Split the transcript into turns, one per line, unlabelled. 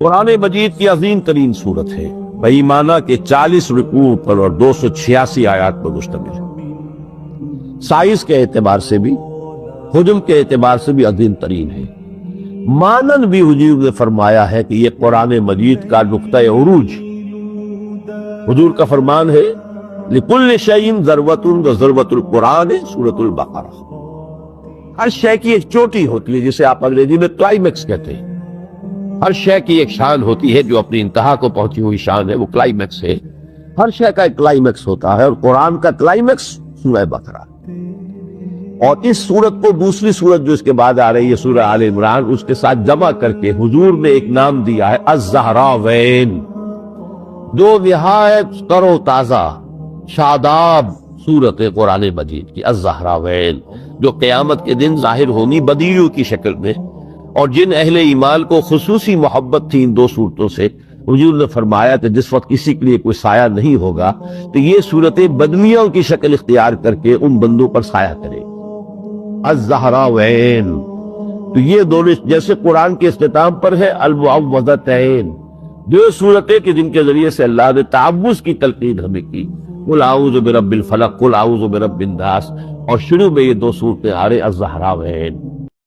قرآن مجید کی عظیم ترین صورت ہے، بہیمانہ کے 40 رکوع پر اور 286 آیات پر مشتمل ہے۔ سائز کے اعتبار سے بھی، حجم کے اعتبار سے بھی عظیم ترین ہے۔ مانن بھی حضور نے فرمایا ہے کہ یہ قرآن مجید کا نقطہ عروج۔ حضور کا فرمان ہے لِكُلِّ شَيْءٍ ذَرْوَةٌ وَذَرْوَةُ الْقُرْآنِ سورۃ البقرہ۔ ہر شے کی ایک چوٹی ہوتی ہے جسے آپ انگریزی میں کلائمیکس کہتے ہیں۔ ہر شے کی ایک شان ہوتی ہے جو اپنی انتہا کو پہنچی ہوئی شان ہے، وہ کلائمیکس ہے۔ ہر شے کا ایک کلائمیکس ہوتا ہے، اور قرآن کا کلائمیکس سورہ بقرہ۔ اور اس سورت کو دوسری سورت جو اس کے بعد آ رہی ہے سورہ آل عمران، اس کے ساتھ جمع کر کے حضور نے ایک نام دیا ہے الزہراوین، جو نہایت تر و تازہ شاداب سورت قرآن مجید کی الزہراوین، جو قیامت کے دن ظاہر ہونی بدیعوں کی شکل میں، اور جن اہل ایمان کو خصوصی محبت تھی ان دو صورتوں سے، حضور نے فرمایا کہ جس وقت کسی کے لیے کوئی سایہ نہیں ہوگا تو یہ صورتیں بدمیوں کی شکل اختیار کر کے ان بندوں پر سایہ کرے۔ الزہراوین، تو یہ دونوں جیسے قرآن کے اختتام پر ہے المعوذتین، جو صورتیں کہ جن کے ذریعے سے اللہ نے تعوذ کی تلقین ہمیں کی، قل اعوذ برب الفلق، قل اعوذ برب الناس، اور شروع میں یہ دو صورتیں آ رہے الزہراوین۔